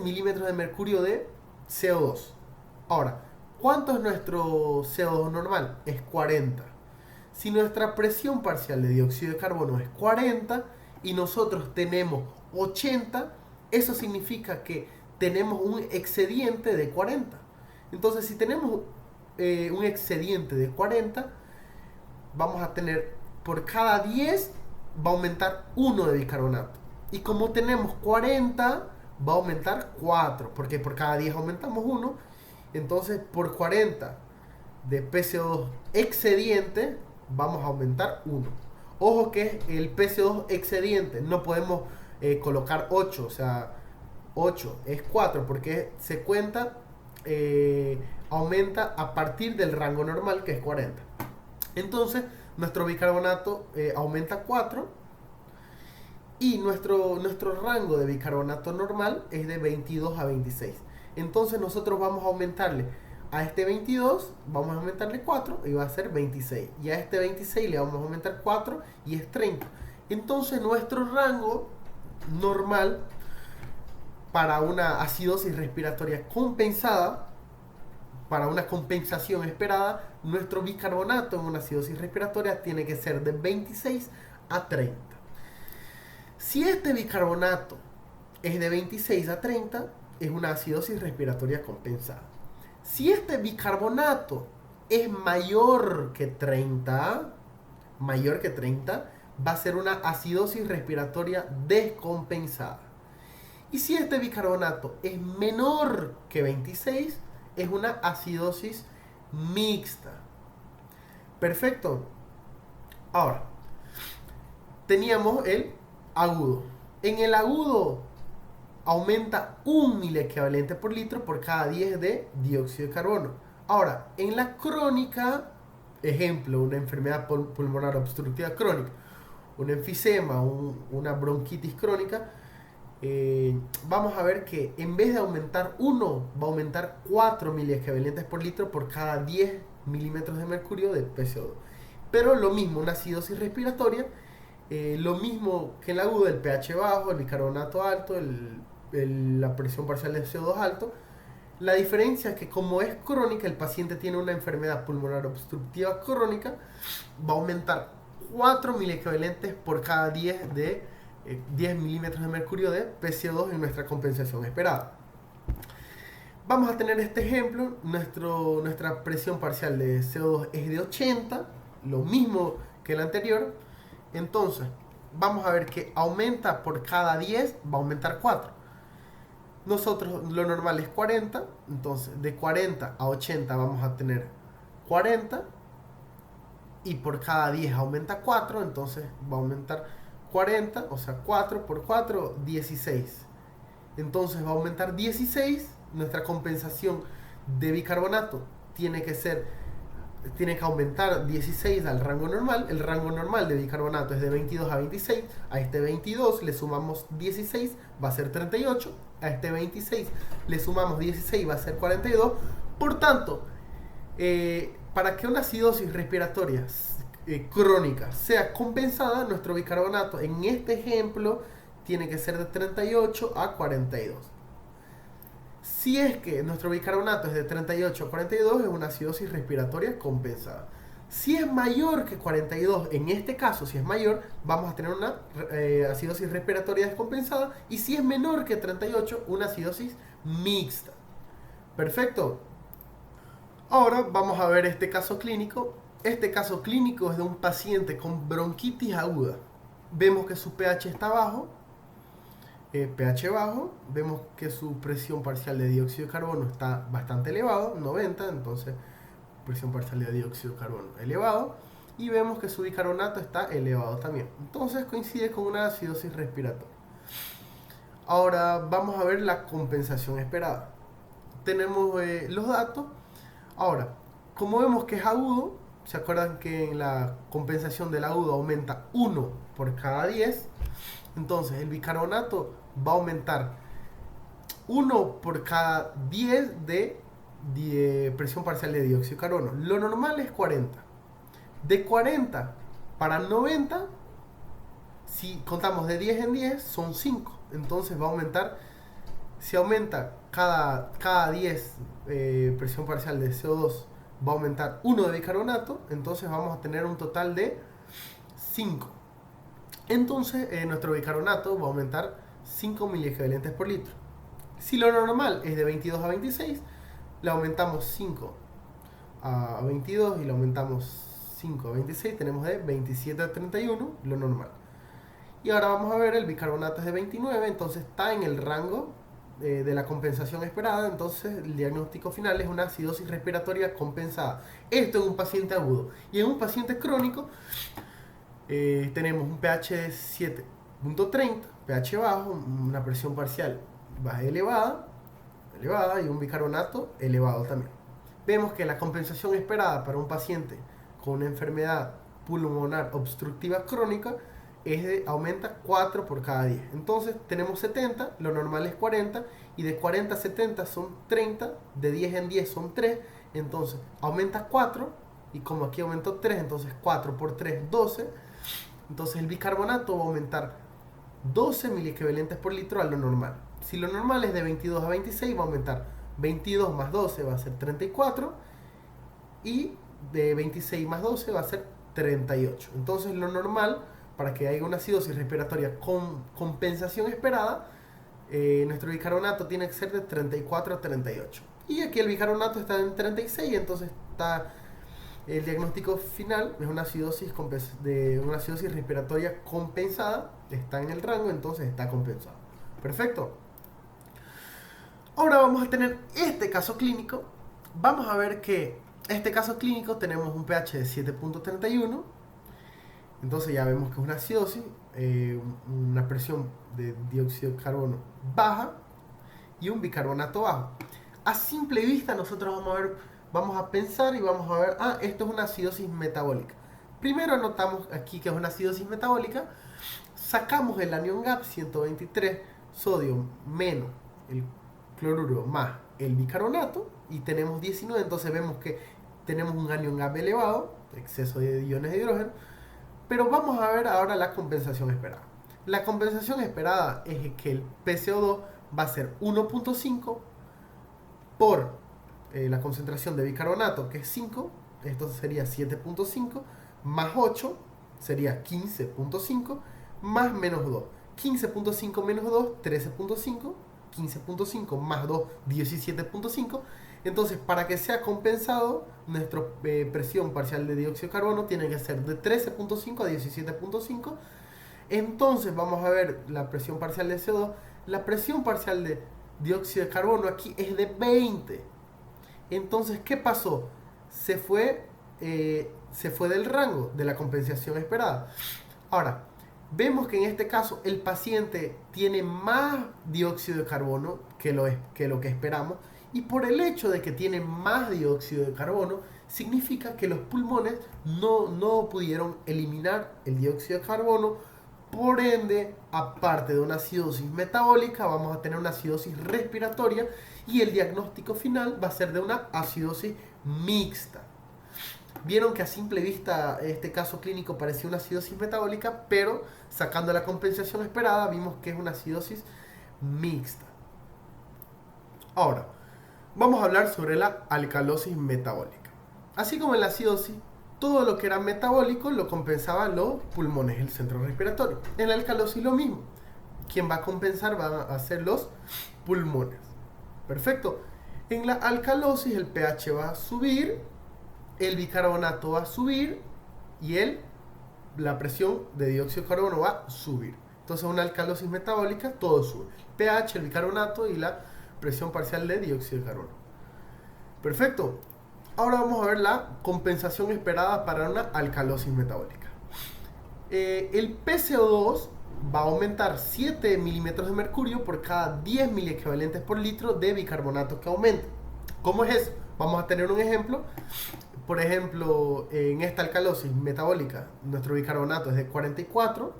milímetros de mercurio de CO2. Ahora, ¿cuánto es nuestro CO2 normal? Es 40. Si nuestra presión parcial de dióxido de carbono es 40 y nosotros tenemos 80, eso significa que tenemos un excediente de 40. Entonces, si tenemos un excediente de 40, vamos a tener por cada 10 va a aumentar 1 de bicarbonato. Y como tenemos 40, va a aumentar 4, porque por cada 10 aumentamos 1. Entonces, por 40 de PCO2 excediente, vamos a aumentar 1. Ojo que es el PCO2 excediente, no podemos colocar 8, o sea, 8 es 4, porque se cuenta, aumenta a partir del rango normal, que es 40. Entonces, nuestro bicarbonato aumenta 4, y nuestro rango de bicarbonato normal es de 22 a 26. Entonces nosotros vamos a aumentarle a este 22, vamos a aumentarle 4 y va a ser 26. Y a este 26 le vamos a aumentar 4 y es 30. Entonces nuestro rango normal para una acidosis respiratoria compensada, para una compensación esperada, nuestro bicarbonato en una acidosis respiratoria tiene que ser de 26 a 30. Si este bicarbonato es de 26 a 30, es una acidosis respiratoria compensada. Si este bicarbonato es mayor que 30, va a ser una acidosis respiratoria descompensada. Y si este bicarbonato es menor que 26, es una acidosis mixta. Perfecto. Ahora, teníamos el agudo. En el agudo aumenta 1 miliequivalente por litro por cada 10 de dióxido de carbono. Ahora, en la crónica, ejemplo, una enfermedad pulmonar obstructiva crónica, un enfisema, una bronquitis crónica, vamos a ver que en vez de aumentar 1, va a aumentar 4 miliequivalentes por litro por cada 10 milímetros de mercurio de PCO2. Pero lo mismo, una acidosis respiratoria, lo mismo que en el agudo, el pH bajo, el bicarbonato alto, la presión parcial de CO2 alto. La diferencia es que como es crónica, el paciente tiene una enfermedad pulmonar obstructiva crónica, va a aumentar 4 miliequivalentes por cada 10 milímetros de mercurio de PCO2 en nuestra compensación esperada. Vamos a tener este ejemplo. Nuestra presión parcial de CO2 es de 80, lo mismo que el anterior. Entonces, vamos a ver que aumenta por cada 10, va a aumentar 4. Nosotros lo normal es 40, entonces de 40 a 80 vamos a tener 40, y por cada 10 aumenta 4, entonces va a aumentar 40, o sea 4 por 4, 16. Entonces va a aumentar 16, nuestra compensación de bicarbonato tiene que ser tiene que aumentar 16 al rango normal. El rango normal de bicarbonato es de 22 a 26. A este 22 le sumamos 16, va a ser 38. A este 26 le sumamos 16, va a ser 42. Por tanto, para que una acidosis respiratoria crónica sea compensada, nuestro bicarbonato en este ejemplo tiene que ser de 38 a 42. Si es que nuestro bicarbonato es de 38 a 42, es una acidosis respiratoria compensada. Si es mayor que 42, en este caso, si es mayor, vamos a tener una acidosis respiratoria descompensada. Y si es menor que 38, una acidosis mixta. Perfecto. Ahora vamos a ver este caso clínico. Este caso clínico es de un paciente con bronquitis aguda. Vemos que su pH está bajo. pH bajo, vemos que su presión parcial de dióxido de carbono está bastante elevado, 90, entonces presión parcial de dióxido de carbono elevado, y vemos que su bicarbonato está elevado también, entonces coincide con una acidosis respiratoria. Ahora vamos a ver la compensación esperada. Tenemos los datos. Ahora, como vemos que es agudo, ¿se acuerdan que en la compensación del agudo aumenta 1 por cada 10? Entonces el bicarbonato va a aumentar 1 por cada 10 de presión parcial de dióxido de carbono. Lo normal es 40. De 40 para 90, si contamos de 10 en 10, son 5. Entonces va a aumentar, si aumenta cada 10 presión parcial de CO2, va a aumentar 1 de bicarbonato, entonces vamos a tener un total de 5. Entonces nuestro bicarbonato va a aumentar 5 miliequivalentes por litro. Si lo normal es de 22 a 26, le aumentamos 5 a 22 y le aumentamos 5 a 26, tenemos de 27 a 31, lo normal. Y ahora vamos a ver, el bicarbonato es de 29, entonces está en el rango de la compensación esperada, entonces el diagnóstico final es una acidosis respiratoria compensada. Esto en un paciente agudo. Y en un paciente crónico tenemos un pH de 7.30, pH bajo, una presión parcial baja elevada y un bicarbonato elevado también. Vemos que la compensación esperada para un paciente con una enfermedad pulmonar obstructiva crónica aumenta 4 por cada 10. Entonces tenemos 70, lo normal es 40, y de 40 a 70 son 30, de 10 en 10 son 3, entonces aumenta 4, y como aquí aumentó 3, entonces 4 por 3, 12. Entonces el bicarbonato va a aumentar 12 miliequivalentes por litro a lo normal. Si lo normal es de 22 a 26, va a aumentar 22 más 12 va a ser 34, y de 26 más 12 va a ser 38. Entonces lo normal, para que haya una acidosis respiratoria con compensación esperada, nuestro bicarbonato tiene que ser de 34 a 38. Y aquí el bicarbonato está en 36, entonces está el diagnóstico final, es una acidosis respiratoria compensada, está en el rango, entonces está compensado. Perfecto. Ahora vamos a tener este caso clínico. Vamos a ver que este caso clínico tenemos un pH de 7.31. Entonces ya vemos que es una acidosis, una presión de dióxido de carbono baja y un bicarbonato bajo. A simple vista nosotros vamos a pensar y vamos a ver, esto es una acidosis metabólica. Primero anotamos aquí que es una acidosis metabólica, sacamos el anion gap 123, sodio menos el cloruro más el bicarbonato y tenemos 19, entonces vemos que tenemos un anion gap elevado, exceso de iones de hidrógeno. Pero vamos a ver ahora la compensación esperada. La compensación esperada es que el PCO2 va a ser 1.5 por la concentración de bicarbonato, que es 5, esto sería 7.5, más 8, sería 15.5, más menos 2. 15.5 menos 2, 13.5, 15.5 más 2, 17.5. Entonces, para que sea compensado, nuestra presión parcial de dióxido de carbono tiene que ser de 13.5 a 17.5. Entonces, vamos a ver la presión parcial de CO2. La presión parcial de dióxido de carbono aquí es de 20. Entonces, ¿qué pasó? Se fue del rango de la compensación esperada. Ahora, vemos que en este caso el paciente tiene más dióxido de carbono que lo que esperamos. Y por el hecho de que tiene más dióxido de carbono, significa que los pulmones no pudieron eliminar el dióxido de carbono. Por ende, aparte de una acidosis metabólica, vamos a tener una acidosis respiratoria y el diagnóstico final va a ser de una acidosis mixta. Vieron que a simple vista este caso clínico parecía una acidosis metabólica, pero sacando la compensación esperada vimos que es una acidosis mixta. Ahora, vamos a hablar sobre la alcalosis metabólica. Así como en la acidosis, todo lo que era metabólico lo compensaban los pulmones, el centro respiratorio. En la alcalosis lo mismo. Quien va a compensar van a ser los pulmones. Perfecto. En la alcalosis el pH va a subir, el bicarbonato va a subir y la presión de dióxido de carbono va a subir. Entonces una alcalosis metabólica todo sube. El pH, el bicarbonato y la presión parcial de dióxido de carbono. Perfecto. Ahora vamos a ver la compensación esperada para una alcalosis metabólica. El PCO2 va a aumentar 7 milímetros de mercurio por cada 10 miliequivalentes por litro de bicarbonato que aumente. ¿Cómo es eso? Vamos a tener un ejemplo. Por ejemplo, en esta alcalosis metabólica, nuestro bicarbonato es de 44.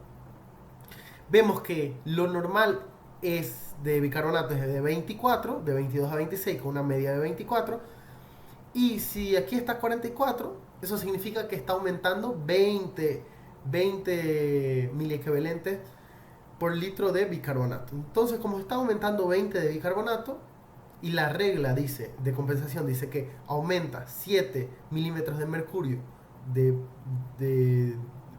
Vemos que lo normal es de bicarbonato es de 24, de 22 a 26, con una media de 24. Y si aquí está 44, eso significa que está aumentando 20 miliequivalentes por litro de bicarbonato. Entonces, como está aumentando 20 de bicarbonato, y la regla dice, de compensación dice que aumenta 7 milímetros de mercurio de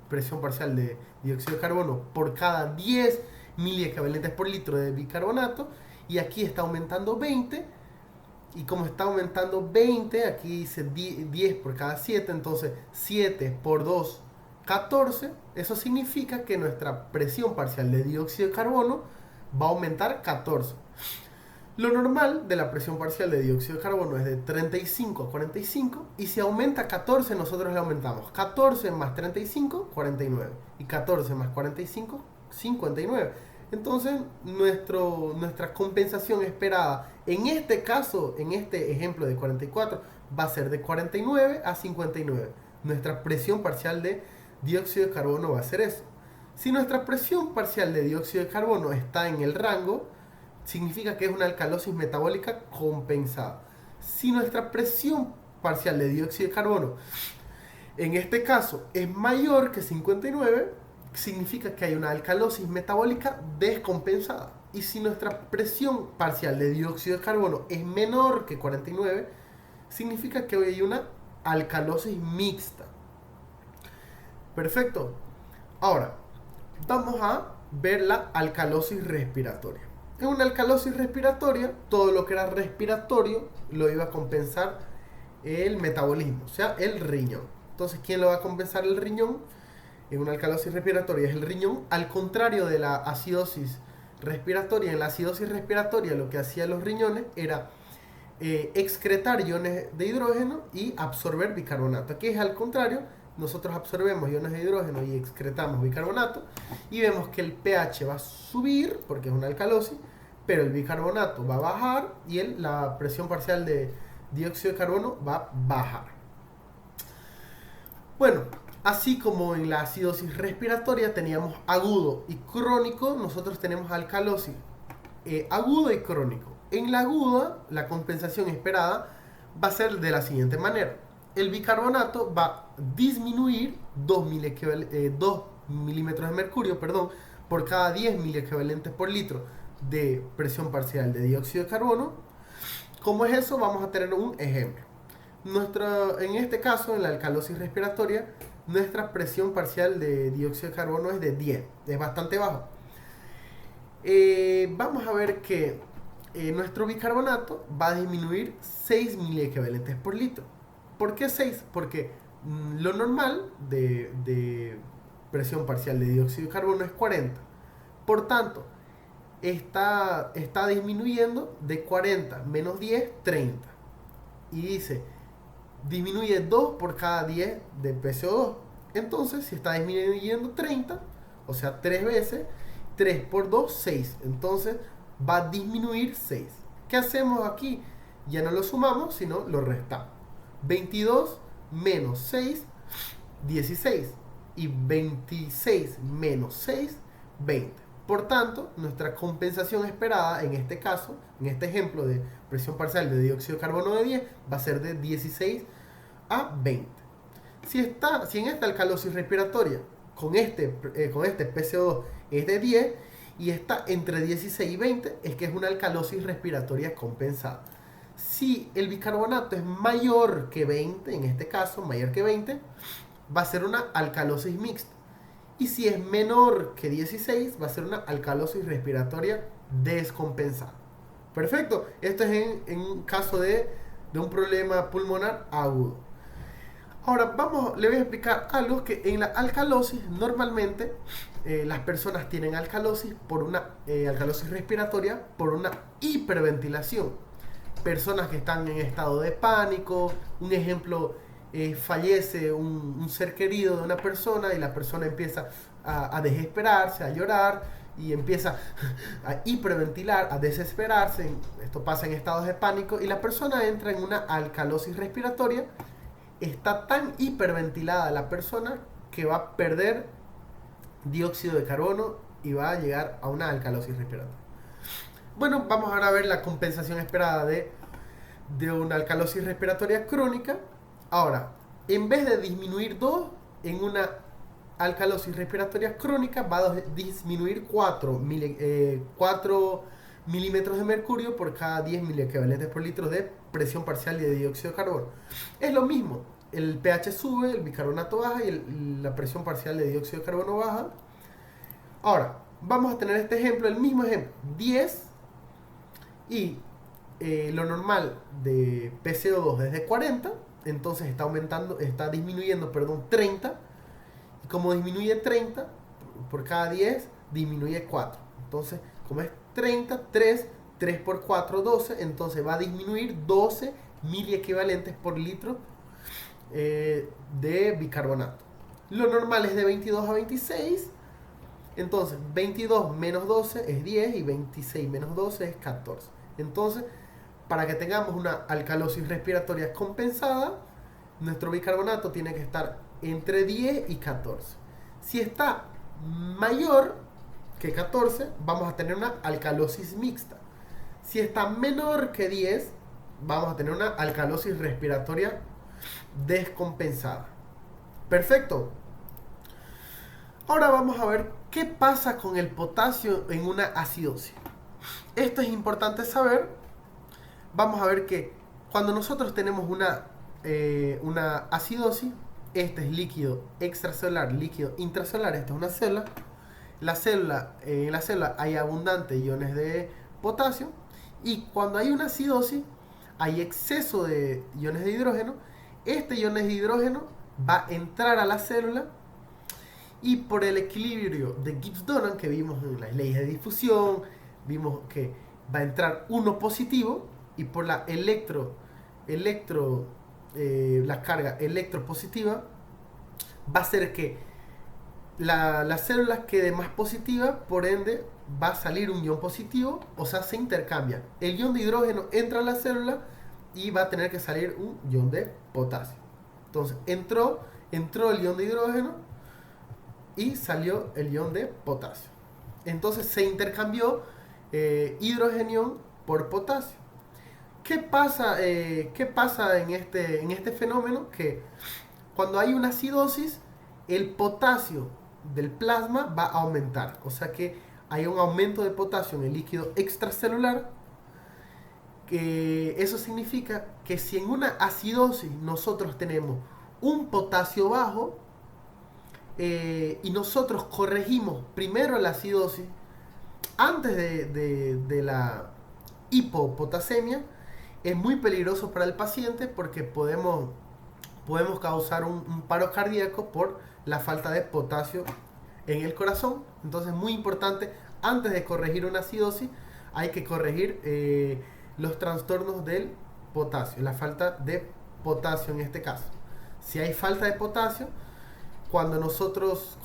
presión parcial de dióxido de carbono por cada 10 miliequivalentes por litro de bicarbonato, y aquí está aumentando 20, y como está aumentando 20, aquí dice 10 por cada 7, entonces 7 por 2, 14, eso significa que nuestra presión parcial de dióxido de carbono va a aumentar 14. Lo normal de la presión parcial de dióxido de carbono es de 35 a 45, y si aumenta 14 nosotros le aumentamos 14 más 35, 49, y 14 más 45, 59. Entonces nuestra compensación esperada en este caso, en este ejemplo de 44, va a ser de 49 a 59. Nuestra presión parcial de dióxido de carbono va a ser eso. Si nuestra presión parcial de dióxido de carbono está en el rango, significa que es una alcalosis metabólica compensada. Si nuestra presión parcial de dióxido de carbono en este caso es mayor que 59, significa que hay una alcalosis metabólica descompensada. Y si nuestra presión parcial de dióxido de carbono es menor que 49, significa que hay una alcalosis mixta. Perfecto. Ahora, vamos a ver la alcalosis respiratoria. En una alcalosis respiratoria, todo lo que era respiratorio lo iba a compensar el metabolismo, o sea, el riñón. Entonces, ¿quién lo va a compensar? El riñón. En una alcalosis respiratoria es el riñón. Al contrario de la acidosis respiratoria, en la acidosis respiratoria lo que hacían los riñones era excretar iones de hidrógeno y absorber bicarbonato. Aquí es al contrario, nosotros absorbemos iones de hidrógeno y excretamos bicarbonato, y vemos que el pH va a subir porque es una alcalosis, pero el bicarbonato va a bajar y la presión parcial de dióxido de carbono va a bajar. Bueno, así como en la acidosis respiratoria teníamos agudo y crónico, nosotros tenemos alcalosis agudo y crónico. En la aguda, la compensación esperada va a ser de la siguiente manera. El bicarbonato va a disminuir 2 milímetros de mercurio, por cada 10 miliequivalentes por litro de presión parcial de dióxido de carbono. ¿Cómo es eso? Vamos a tener un ejemplo. En este caso, en la alcalosis respiratoria, nuestra presión parcial de dióxido de carbono es de 10, es bastante bajo. Vamos a ver que nuestro bicarbonato va a disminuir 6 miliequivalentes por litro. ¿Por qué 6? Porque lo normal de presión parcial de dióxido de carbono es 40. Por tanto, está disminuyendo de 40 menos 10, 30. Y dice, disminuye 2 por cada 10 de PCO2. Entonces, si está disminuyendo 30, o sea, 3 veces, 3 por 2, 6. Entonces, va a disminuir 6. ¿Qué hacemos aquí? Ya no lo sumamos, sino lo restamos. 22 menos 6, 16. Y 26 menos 6, 20. Por tanto, nuestra compensación esperada en este caso, en este ejemplo de presión parcial de dióxido de carbono de 10, va a ser de 16 a 20. Si en esta alcalosis respiratoria con este PCO2 es de 10 y está entre 16 y 20, es que es una alcalosis respiratoria compensada. Si el bicarbonato es mayor que 20, en este caso mayor que 20, va a ser una alcalosis mixta. Y si es menor que 16, va a ser una alcalosis respiratoria descompensada. Perfecto. Esto es en un caso de un problema pulmonar agudo. Ahora le voy a explicar algo que en la alcalosis normalmente las personas tienen alcalosis por una alcalosis respiratoria por una hiperventilación. Personas que están en estado de pánico, un ejemplo, fallece un ser querido de una persona y la persona empieza a desesperarse, a llorar y empieza a hiperventilar, a desesperarse. Esto pasa en estados de pánico y la persona entra en una alcalosis respiratoria. Está tan hiperventilada la persona que va a perder dióxido de carbono y va a llegar a una alcalosis respiratoria. Bueno, vamos ahora a ver la compensación esperada de una alcalosis respiratoria crónica. Ahora, en vez de disminuir 2, en una alcalosis respiratoria crónica va a disminuir 4 milímetros de mercurio por cada 10 miliequivalentes por litro de presión parcial de dióxido de carbono. Es lo mismo, el pH sube, el bicarbonato baja y la presión parcial de dióxido de carbono baja. Ahora, vamos a tener este ejemplo, el mismo ejemplo, 10 y lo normal de PCO2 es de 40, entonces está disminuyendo 30, y como disminuye 30, por cada 10 disminuye 4. Entonces, como es 30, 3 por 4, 12, entonces va a disminuir 12 miliequivalentes por litro de bicarbonato. Lo normal es de 22 a 26, entonces 22 menos 12 es 10 y 26 menos 12 es 14. Entonces, para que tengamos una alcalosis respiratoria compensada, nuestro bicarbonato tiene que estar entre 10 y 14. Si está mayor que 14, vamos a tener una alcalosis mixta. Si está menor que 10, vamos a tener una alcalosis respiratoria descompensada. Perfecto. Ahora vamos a ver qué pasa con el potasio en una acidosis. Esto es importante saber. Vamos a ver que cuando nosotros tenemos una acidosis, este es líquido extracelular, líquido intracelular, esta es una célula. En la célula hay abundante iones de potasio, y cuando hay una acidosis hay exceso de iones de hidrógeno. Este iones de hidrógeno va a entrar a la célula y por el equilibrio de Gibbs-Donan que vimos en las leyes de difusión, vimos que va a entrar uno positivo, y por la la carga electropositiva va a hacer que la célula quede más positiva, por ende va a salir un ion positivo, o sea, se intercambia. El ion de hidrógeno entra a la célula y va a tener que salir un ion de potasio. Entonces entró el ion de hidrógeno y salió el ion de potasio. Entonces se intercambió hidrógeno por potasio. ¿Qué pasa en este fenómeno? Que cuando hay una acidosis, el potasio del plasma va a aumentar. O sea que hay un aumento de potasio en el líquido extracelular. Eso significa que si en una acidosis nosotros tenemos un potasio bajo y nosotros corregimos primero la acidosis antes de la hipopotasemia, es muy peligroso para el paciente porque podemos causar un paro cardíaco por la falta de potasio en el corazón. Entonces, muy importante, antes de corregir una acidosis, hay que corregir los trastornos del potasio, la falta de potasio en este caso. Si hay falta de potasio, cuando nosotros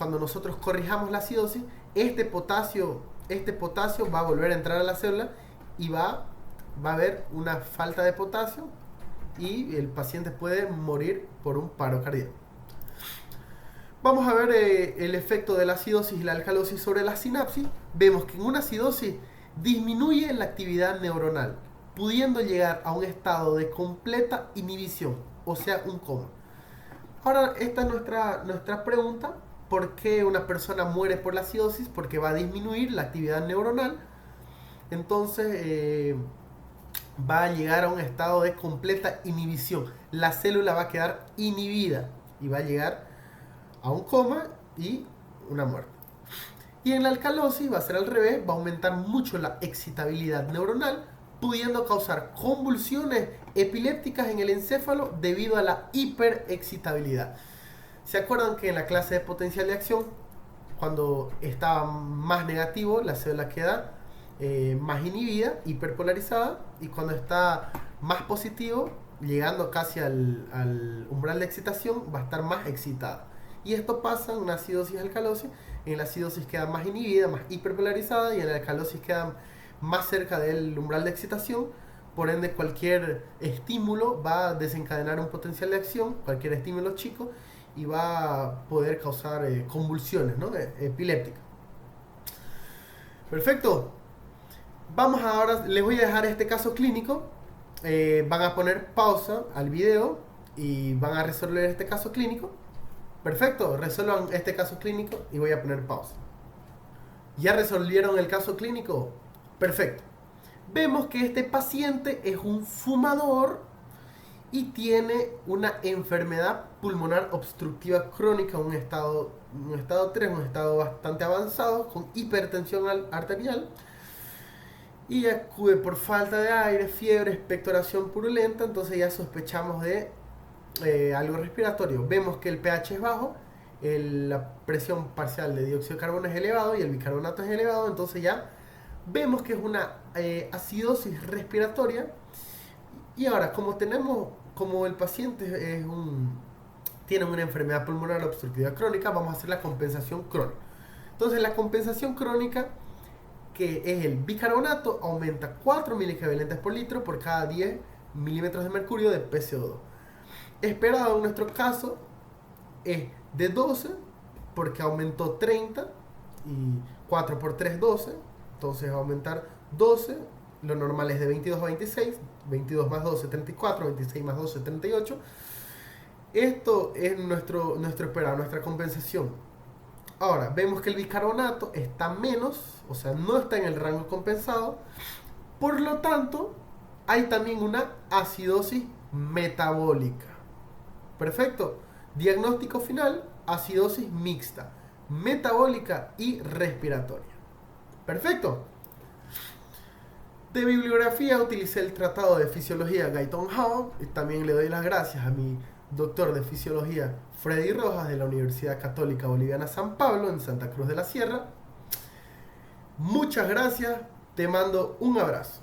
corrijamos la acidosis, este potasio va a volver a entrar a la célula y va a haber una falta de potasio y el paciente puede morir por un paro cardíaco. Vamos a ver el efecto de la acidosis y la alcalosis sobre la sinapsis. Vemos que en una acidosis disminuye la actividad neuronal, pudiendo llegar a un estado de completa inhibición, o sea, un coma. Ahora, esta es nuestra pregunta. ¿Por qué una persona muere por la acidosis? Porque va a disminuir la actividad neuronal. Entonces, va a llegar a un estado de completa inhibición. La célula va a quedar inhibida y va a llegar a un coma y una muerte. Y en la alcalosis va a ser al revés, va a aumentar mucho la excitabilidad neuronal, pudiendo causar convulsiones epilépticas en el encéfalo debido a la hiperexcitabilidad. ¿Se acuerdan que en la clase de potencial de acción, cuando estaba más negativo, la célula queda más inhibida, hiperpolarizada, y cuando está más positivo, llegando casi al umbral de excitación, va a estar más excitada? Y esto pasa en una acidosis alcalosis. En la acidosis queda más inhibida, más hiperpolarizada, y en la alcalosis queda más cerca del umbral de excitación. Por ende, cualquier estímulo va a desencadenar un potencial de acción, cualquier estímulo chico, y va a poder causar convulsiones, ¿no? Epilépticas. Perfecto. Vamos ahora, les voy a dejar este caso clínico. Van a poner pausa al video y van a resolver este caso clínico. Perfecto, resuelvan este caso clínico y voy a poner pausa. ¿Ya resolvieron el caso clínico? Perfecto. Vemos que este paciente es un fumador y tiene una enfermedad pulmonar obstructiva crónica, un estado 3, un estado bastante avanzado, con hipertensión arterial, y acude por falta de aire, fiebre, expectoración purulenta. Entonces ya sospechamos de algo respiratorio. Vemos que el pH es bajo, la presión parcial de dióxido de carbono es elevado y el bicarbonato es elevado. Entonces ya vemos que es una acidosis respiratoria. Y ahora, como el paciente tiene una enfermedad pulmonar obstructiva crónica, vamos a hacer la compensación crónica. Entonces la compensación crónica, que es el bicarbonato, aumenta 4 miliequivalentes por litro por cada 10 milímetros de mercurio de PCO2. Esperado en nuestro caso es de 12, porque aumentó 30, y 4 por 3, 12. Entonces va a aumentar 12. Lo normal es de 22 a 26. 22 más 12, 34. 26 más 12, 38. Esto es nuestro esperado, nuestra compensación. Ahora, vemos que el bicarbonato está menos, o sea, no está en el rango compensado. Por lo tanto, hay también una acidosis metabólica. Perfecto. Diagnóstico final: acidosis mixta, metabólica y respiratoria. Perfecto. De bibliografía utilicé el Tratado de Fisiología Guyton Hall, y también le doy las gracias a mi doctor de fisiología Freddy Rojas, de la Universidad Católica Boliviana San Pablo en Santa Cruz de la Sierra. Muchas gracias, te mando un abrazo.